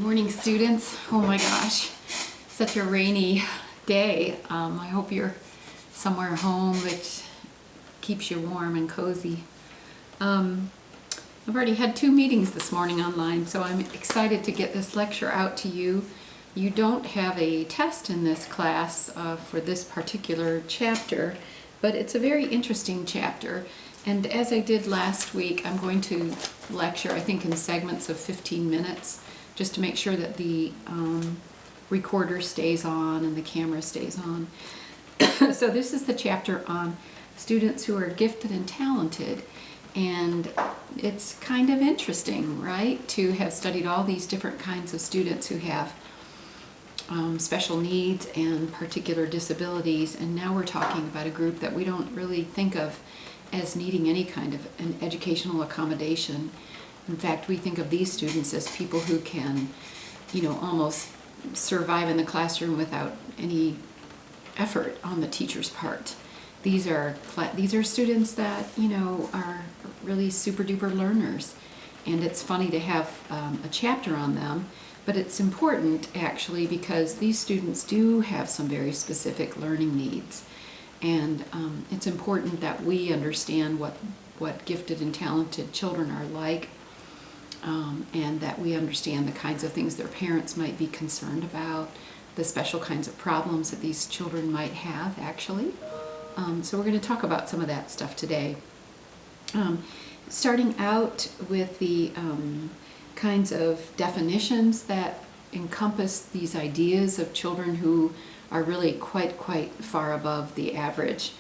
Morning, students. Oh my gosh, such a rainy day. I hope you're somewhere home that keeps you warm and cozy. I've already had 2 meetings this morning online, so I'm excited to get this lecture out to you. You don't have a test in this class for this particular chapter, but it's a very interesting chapter. And as I did last week, I'm going to lecture, I think, in segments of 15 minutes, just to make sure that the recorder stays on and the camera stays on. So this is the chapter on students who are gifted and talented. And it's kind of interesting, right, to have studied all these different kinds of students who have special needs and particular disabilities. And now we're talking about a group that we don't really think of as needing any kind of an educational accommodation. In fact, we think of these students as people who can, almost survive in the classroom without any effort on the teacher's part. These are students that, are really super duper learners. And it's funny to have a chapter on them, but it's important actually because these students do have some very specific learning needs. And it's important that we understand what gifted and talented children are like, and that we understand the kinds of things their parents might be concerned about, the special kinds of problems that these children might have actually. So we're going to talk about some of that stuff today. Starting out with the kinds of definitions that encompass these ideas of children who are really quite far above the average.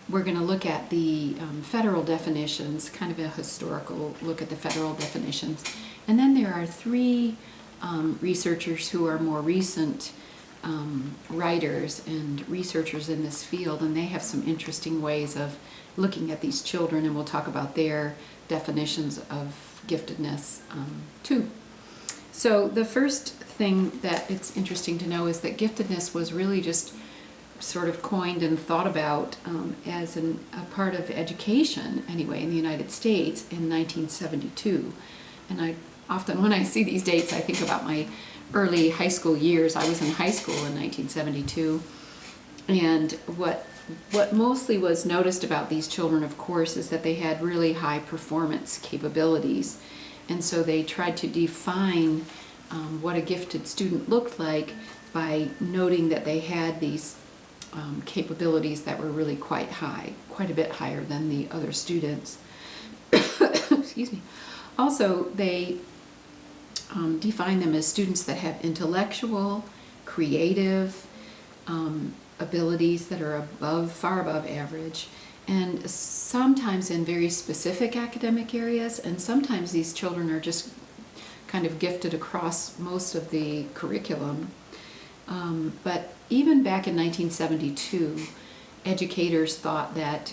We're going to look at the federal definitions, kind of a historical look at the federal definitions. And then there are 3 researchers who are more recent writers and researchers in this field, and they have some interesting ways of looking at these children, and we'll talk about their definitions of giftedness too. So the first thing that it's interesting to know is that giftedness was really just sort of coined and thought about as a part of education, anyway, in the United States in 1972. And I often, when I see these dates, I think about my early high school years. I was in high school in 1972, and what mostly was noticed about these children, of course, is that they had really high performance capabilities. And so they tried to define what a gifted student looked like by noting that they had these capabilities that were really quite high, quite a bit higher than the other students. Excuse me. Also, they define them as students that have intellectual, creative abilities that are far above average, and sometimes in very specific academic areas, and sometimes these children are just kind of gifted across most of the curriculum. But even back in 1972, educators thought that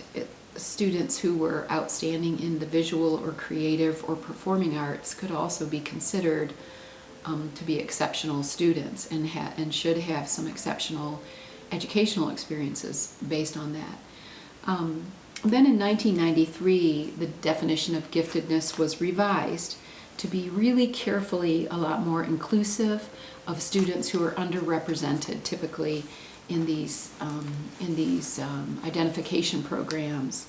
students who were outstanding in the visual or creative or performing arts could also be considered to be exceptional students and should have some exceptional educational experiences based on that. Then in 1993, the definition of giftedness was revised to be really carefully a lot more inclusive of students who are underrepresented, typically in these identification programs.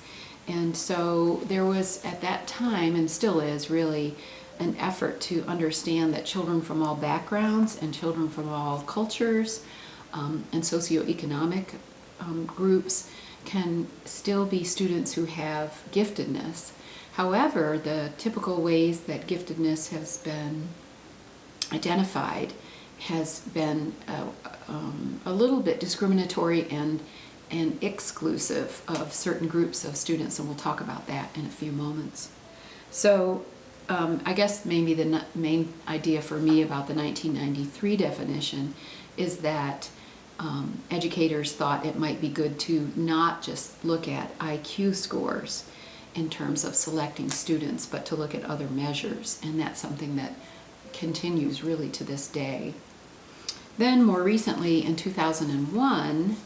And so there was at that time, and still is really, an effort to understand that children from all backgrounds and children from all cultures and socioeconomic groups can still be students who have giftedness. However, the typical ways that giftedness has been identified has been a little bit discriminatory and exclusive of certain groups of students, and we'll talk about that in a few moments. So I guess maybe the main idea for me about the 1993 definition is that educators thought it might be good to not just look at IQ scores in terms of selecting students, but to look at other measures, and that's something that continues really to this day. Then more recently in 2001,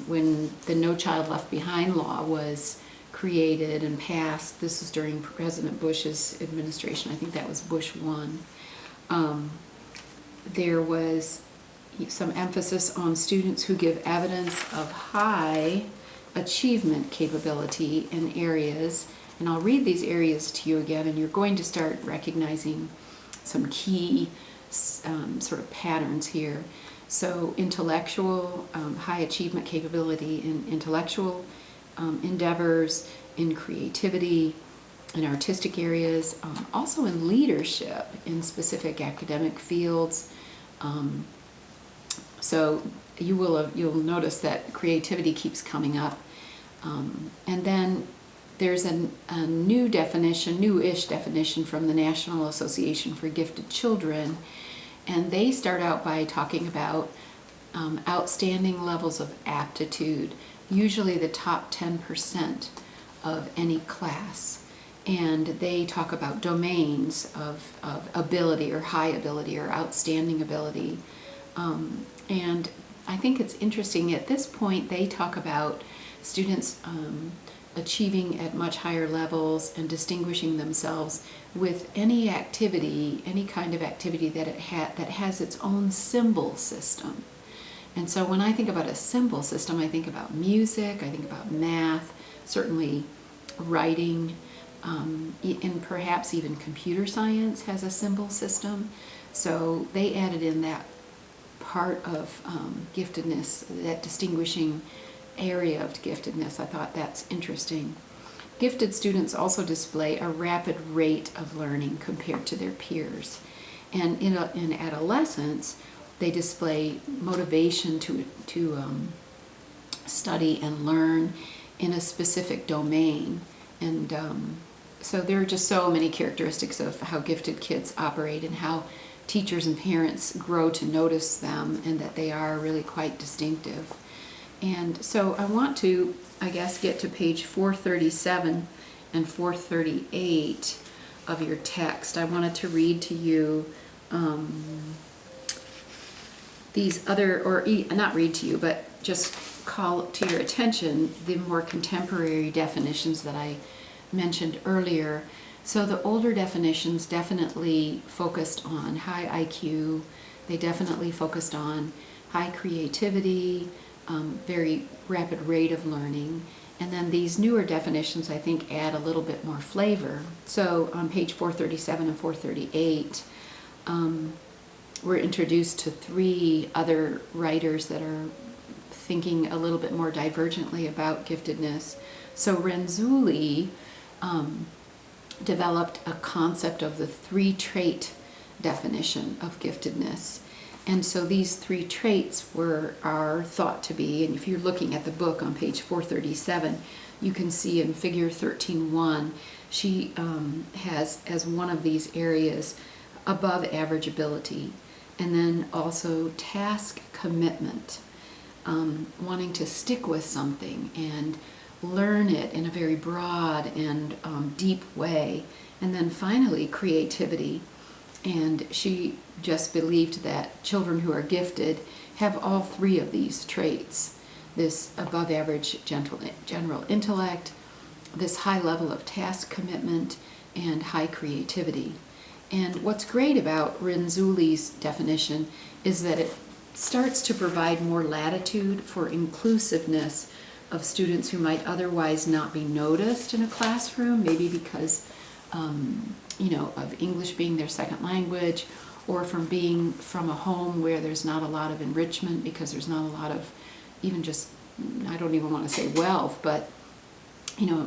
when the No Child Left Behind law was created and passed, this was during President Bush's administration, I think that was Bush 1, there was some emphasis on students who give evidence of high achievement capability in areas, and I'll read these areas to you again, and you're going to start recognizing some key sort of patterns here. So intellectual, high achievement capability in intellectual endeavors, in creativity, in artistic areas, also in leadership in specific academic fields. So you'll notice that creativity keeps coming up. And then there's a new definition, new-ish definition from the National Association for Gifted Children, and they start out by talking about outstanding levels of aptitude, usually the top 10% of any class. And they talk about domains of ability or high ability or outstanding ability. And I think it's interesting, at this point they talk about students achieving at much higher levels and distinguishing themselves with any activity, any kind of activity that that has its own symbol system. And so when I think about a symbol system, I think about music, I think about math, certainly writing, and perhaps even computer science has a symbol system. So they added in that part of giftedness, that distinguishing area of giftedness. I thought that's interesting. Gifted students also display a rapid rate of learning compared to their peers. And in adolescence, they display motivation to study and learn in a specific domain. And so there are just so many characteristics of how gifted kids operate and how teachers and parents grow to notice them, and that they are really quite distinctive. And so I want to, I guess, get to page 437 and 438 of your text. I wanted to read to you these other, or not read to you, but just call to your attention the more contemporary definitions that I mentioned earlier. So the older definitions definitely focused on high IQ, they definitely focused on high creativity, very rapid rate of learning, and then these newer definitions I think add a little bit more flavor. So on page 437 and 438, we're introduced to three other writers that are thinking a little bit more divergently about giftedness. So Renzulli developed a concept of the three-trait definition of giftedness. And so these three traits are thought to be, and if you're looking at the book on page 437, you can see in figure 13.1, she has as one of these areas above average ability, and then also task commitment, wanting to stick with something and learn it in a very broad and deep way, and then finally creativity. And she just believed that children who are gifted have all three of these traits: this above average general intellect, this high level of task commitment, and high creativity. And what's great about Renzulli's definition is that it starts to provide more latitude for inclusiveness of students who might otherwise not be noticed in a classroom, maybe because of English being their second language, or from being from a home where there's not a lot of enrichment, because there's not a lot of even just, I don't even want to say wealth, but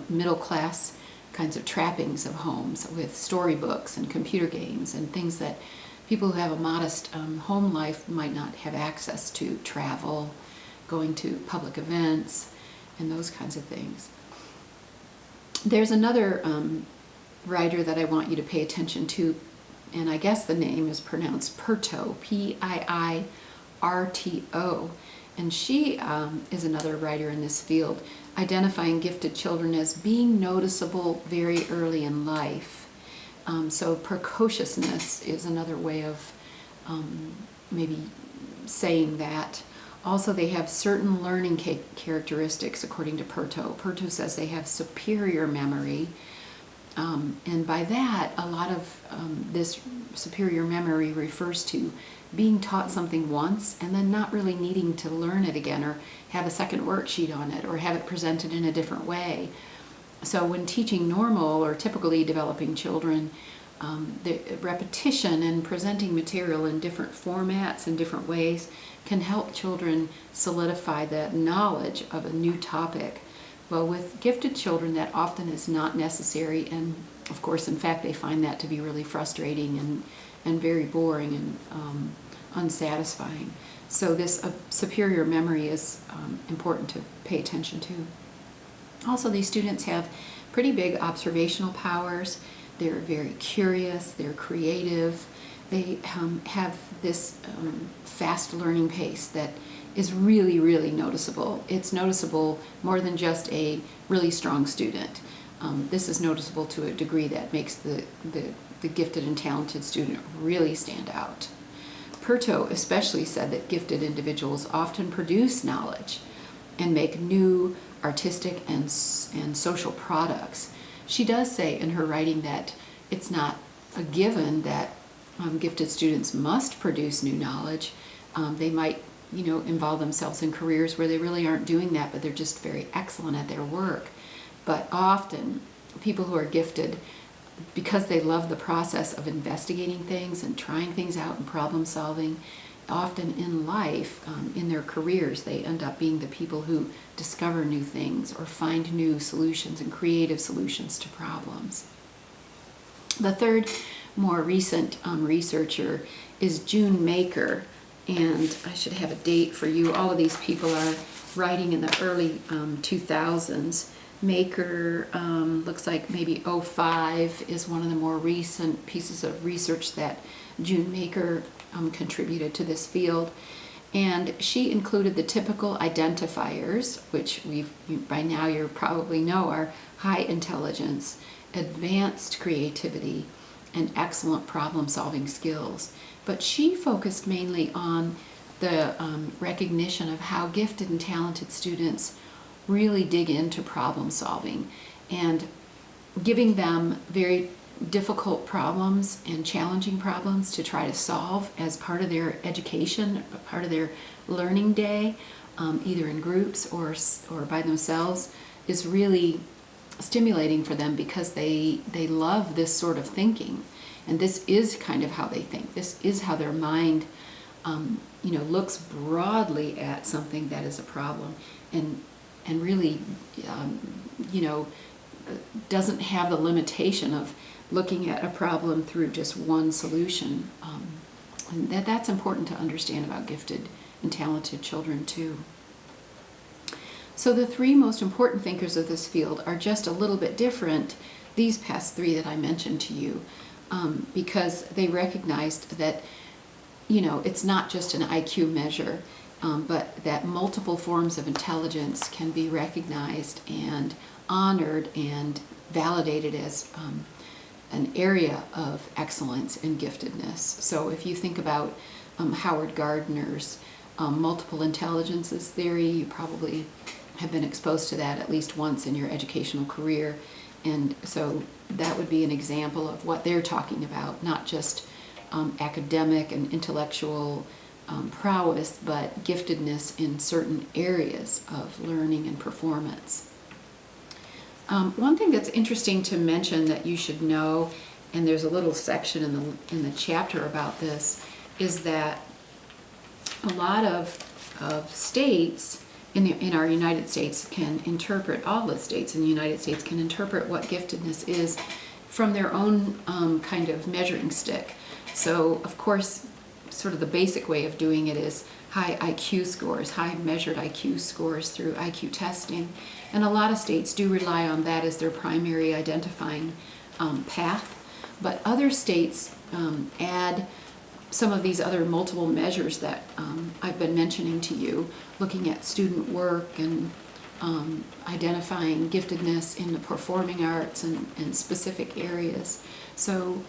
middle class kinds of trappings of homes with storybooks and computer games and things that people who have a modest home life might not have access to: travel, going to public events, and those kinds of things. There's another writer that I want you to pay attention to, and I guess the name is pronounced Pirto, P-I-I-R-T-O, and she is another writer in this field, identifying gifted children as being noticeable very early in life. So precociousness is another way of maybe saying that. Also, they have certain learning characteristics, according to Pirto. Pirto says they have superior memory, And by that, a lot of this superior memory refers to being taught something once and then not really needing to learn it again or have a second worksheet on it or have it presented in a different way. So when teaching normal or typically developing children, the repetition and presenting material in different formats and different ways can help children solidify that knowledge of a new topic. Well, with gifted children, that often is not necessary, and of course, in fact, they find that to be really frustrating and very boring and unsatisfying. So this superior memory is important to pay attention to. Also, these students have pretty big observational powers. They're very curious, they're creative, they have this fast learning pace that is really, really noticeable. It's noticeable more than just a really strong student. This is noticeable to a degree that makes the gifted and talented student really stand out. Perto especially said that gifted individuals often produce knowledge and make new artistic and social products. She does say in her writing that it's not a given that gifted students must produce new knowledge. They might, involve themselves in careers where they really aren't doing that, but they're just very excellent at their work. But often, people who are gifted, because they love the process of investigating things and trying things out and problem solving, often in life, in their careers, they end up being the people who discover new things or find new solutions and creative solutions to problems. The third, more recent researcher is June Maker, and I should have a date for you. All of these people are writing in the early 2000s. Maker looks like maybe '05 is one of the more recent pieces of research that June Maker contributed to this field, and she included the typical identifiers, which by now you probably know are high intelligence, advanced creativity, and excellent problem-solving skills. But she focused mainly on the recognition of how gifted and talented students really dig into problem solving and giving them very difficult problems and challenging problems to try to solve as part of their education, part of their learning day, either in groups or by themselves, is really stimulating for them because they love this sort of thinking. And this is kind of how they think. This is how their mind looks broadly at something that is a problem and really doesn't have the limitation of looking at a problem through just one solution. And that's important to understand about gifted and talented children too. So the three most important thinkers of this field are just a little bit different, these past three that I mentioned to you, because they recognized that it's not just an IQ measure, but that multiple forms of intelligence can be recognized and honored and validated as an area of excellence and giftedness. So if you think about Howard Gardner's multiple intelligences theory, you probably have been exposed to that at least once in your educational career. And so that would be an example of what they're talking about, not just academic and intellectual prowess, but giftedness in certain areas of learning and performance. One thing that's interesting to mention that you should know, and there's a little section in the chapter about this, is that a lot of states in our United States can interpret, all the states in the United States can interpret what giftedness is from their own kind of measuring stick. So, of course, sort of the basic way of doing it is high IQ scores, high measured IQ scores through IQ testing. And a lot of states do rely on that as their primary identifying path. But other states add some of these other multiple measures that I've been mentioning to you, looking at student work and identifying giftedness in the performing arts and specific areas. So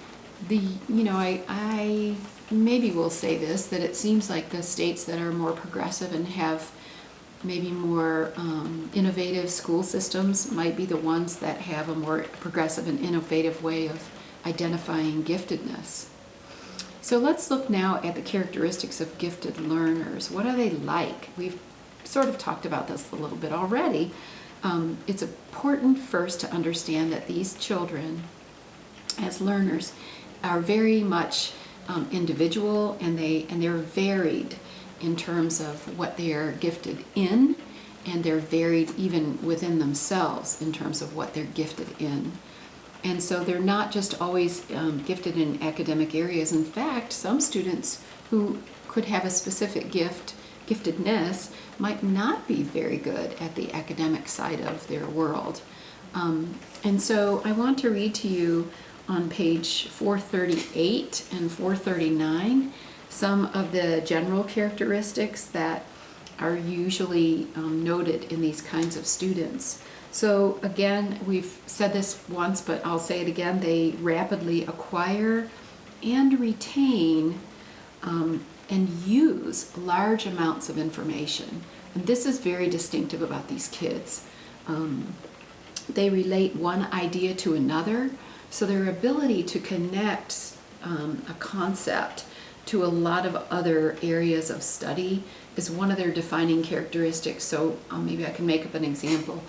I maybe will say this, that it seems like the states that are more progressive and have maybe more innovative school systems might be the ones that have a more progressive and innovative way of identifying giftedness. So let's look now at the characteristics of gifted learners. What are they like? We've sort of talked about this a little bit already. It's important first to understand that these children, as learners, are very much individual, and they're varied in terms of what they are gifted in, and they're varied even within themselves in terms of what they're gifted in. And so they're not just always gifted in academic areas. In fact, some students who could have a specific giftedness might not be very good at the academic side of their world. And so I want to read to you on page 438 and 439 some of the general characteristics that are usually noted in these kinds of students. So again, we've said this once, but I'll say it again. They rapidly acquire and retain and use large amounts of information. And this is very distinctive about these kids. They relate one idea to another, so their ability to connect a concept to a lot of other areas of study is one of their defining characteristics. So maybe I can make up an example.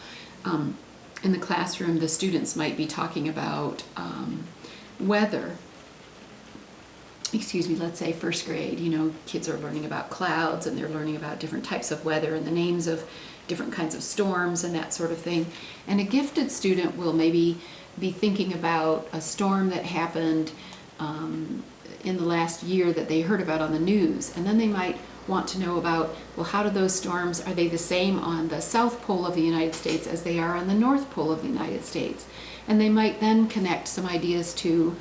In the classroom, the students might be talking about weather. Let's say first grade, kids are learning about clouds, and they're learning about different types of weather and the names of different kinds of storms and that sort of thing. And a gifted student will maybe be thinking about a storm that happened in the last year that they heard about on the news, and then they might want to know about, well, how do those storms, are they the same on the South Pole of the United States as they are on the North Pole of the United States? And they might then connect some ideas to,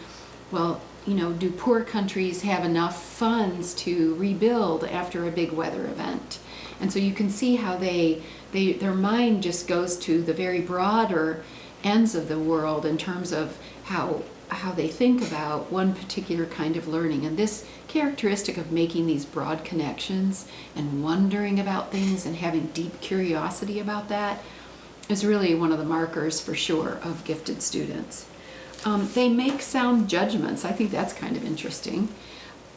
well, do poor countries have enough funds to rebuild after a big weather event? And so you can see how their mind just goes to the very broader ends of the world in terms of how they think about one particular kind of learning. And this characteristic of making these broad connections and wondering about things and having deep curiosity about that is really one of the markers for sure of gifted students. They make sound judgments. I think that's kind of interesting.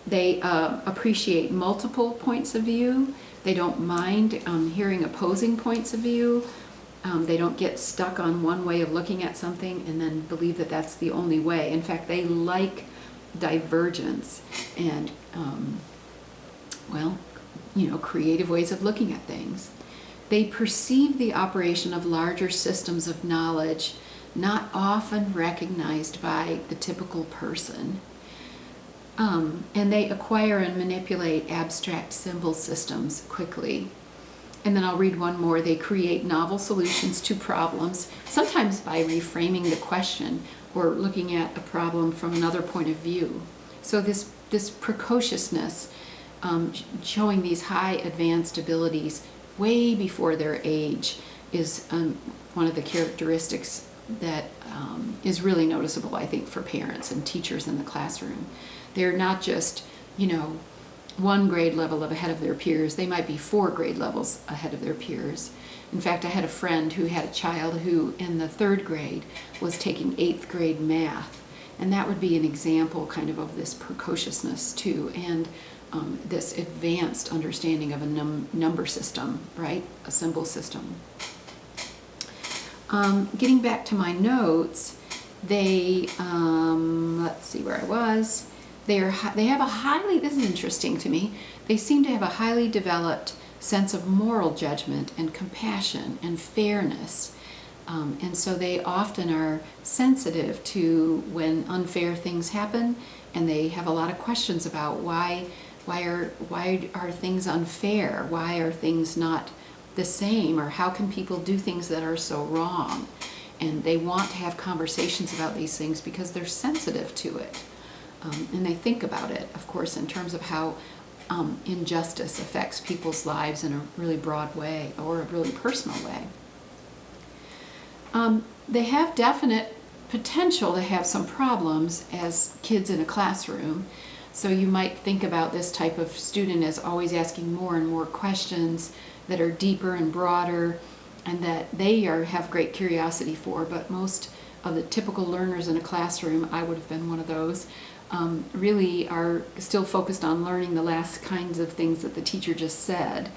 They appreciate multiple points of view. They don't mind hearing opposing points of view. They don't get stuck on one way of looking at something and then believe that that's the only way. In fact, they like divergence and, creative ways of looking at things. They perceive the operation of larger systems of knowledge not often recognized by the typical person. And they acquire and manipulate abstract symbol systems quickly. And then I'll read one more. They create novel solutions to problems, sometimes by reframing the question or looking at a problem from another point of view. So this precociousness, showing these high advanced abilities way before their age, is one of the characteristics that is really noticeable, I think, for parents and teachers in the classroom. They're not just, one grade level ahead of their peers. They might be 4 grade levels ahead of their peers. In fact, I had a friend who had a child who in the 3rd grade was taking 8th grade math, and that would be an example kind of this precociousness too, and this advanced understanding of a number system, right? A symbol system. Getting back to my notes, they, let's see where I was. They have a highly, this is interesting to me, they seem to have a highly developed sense of moral judgment and compassion and fairness. And so they often are sensitive to when unfair things happen, and they have a lot of questions about why are things unfair? Why are things not the same? Or how can people do things that are so wrong? And they want to have conversations about these things because they're sensitive to it. And they think about it, of course, in terms of how injustice affects people's lives in a really broad way or a really personal way. They have definite potential to have some problems as kids in a classroom. So you might think about this type of student as always asking more and more questions, that are deeper and broader and that they have great curiosity for, but most of the typical learners in a classroom, I would have been one of those, really are still focused on learning the last kinds of things that the teacher just said.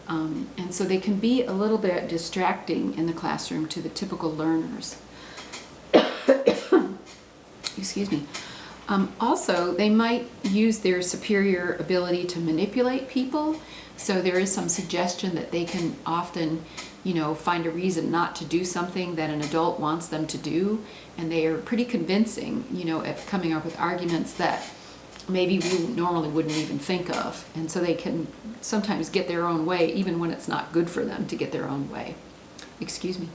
And so they can be a little bit distracting in the classroom to the typical learners. Excuse me. Also, they might use their superior ability to manipulate people. So there is some suggestion that they can often, find a reason not to do something that an adult wants them to do. And they are pretty convincing, at coming up with arguments that maybe we normally wouldn't even think of. And so they can sometimes get their own way, even when it's not good for them to get their own way. Excuse me.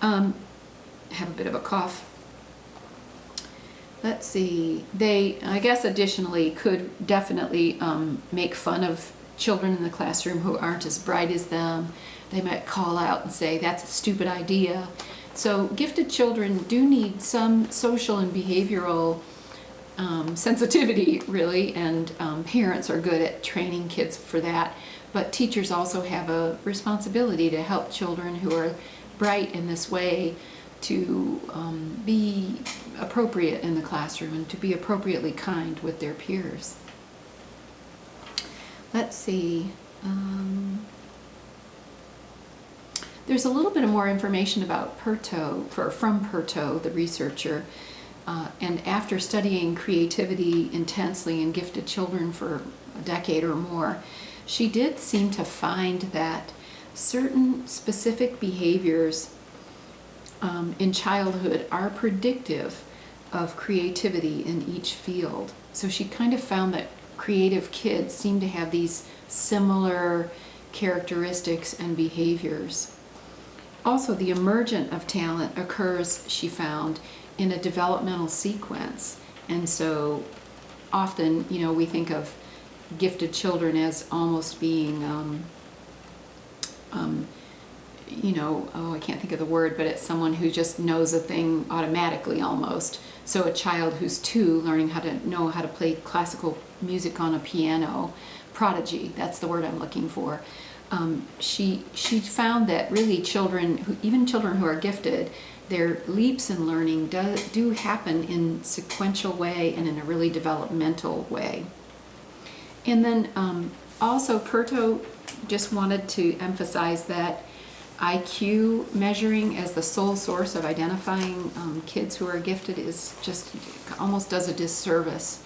Have a bit of a cough. Let's see. They, I guess, additionally could definitely make fun of children in the classroom who aren't as bright as them. They might call out and say, "That's a stupid idea." So gifted children do need some social and behavioral sensitivity, really, and parents are good at training kids for that. But teachers also have a responsibility to help children who are bright in this way to be appropriate in the classroom and to be appropriately kind with their peers. Let's see. There's a little bit of more information about from Perto, the researcher. And after studying creativity intensely in gifted children for a decade or more, she did seem to find that certain specific behaviors in childhood are predictive of creativity in each field. So she kind of found that creative kids seem to have these similar characteristics and behaviors. Also, the emergent of talent occurs, she found, in a developmental sequence. And so often, we think of gifted children as almost being I can't think of the word, but it's someone who just knows a thing automatically almost. So a child who's 2 learning how to play classical music on a piano, prodigy, that's the word I'm looking for. She found that really even children who are gifted, their leaps in learning do happen in sequential way and in a really developmental way. And then also Perto just wanted to emphasize that IQ measuring as the sole source of identifying kids who are gifted is just almost does a disservice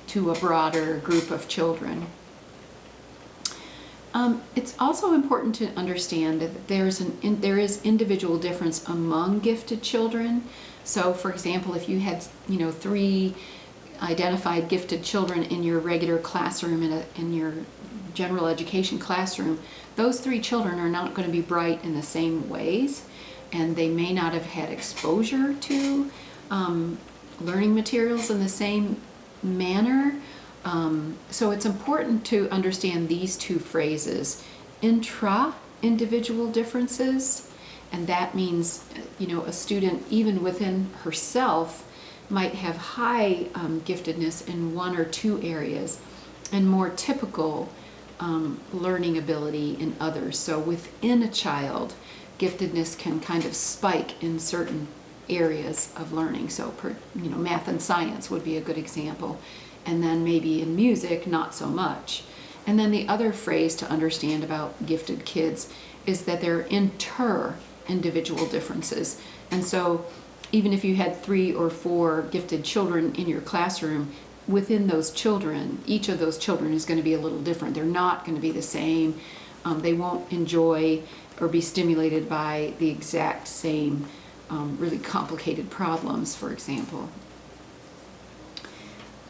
to a broader group of children. It's also important to understand that there is individual difference among gifted children. So, for example, if you had 3 identified gifted children in your regular classroom, in your general education classroom, those 3 children are not going to be bright in the same ways, and they may not have had exposure to learning materials in the same manner. So it's important to understand these 2 phrases: intra-individual differences, and that means a student even within herself might have high giftedness in 1 or 2 areas and more typical learning ability in others. So within a child, giftedness can kind of spike in certain areas of learning. So math and science would be a good example. And then maybe in music, not so much. And then the other phrase to understand about gifted kids is that there are inter-individual differences. And so even if you had 3 or 4 gifted children in your classroom, within those children, each of those children is going to be a little different. They're not going to be the same. They won't enjoy or be stimulated by the exact same really complicated problems, for example.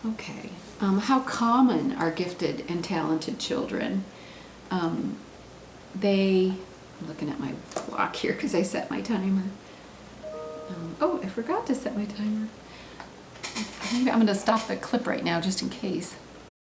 Okay. How common are gifted and talented children? I'm looking at my clock here because I set my timer. I forgot to set my timer. Maybe I'm going to stop the clip right now just in case.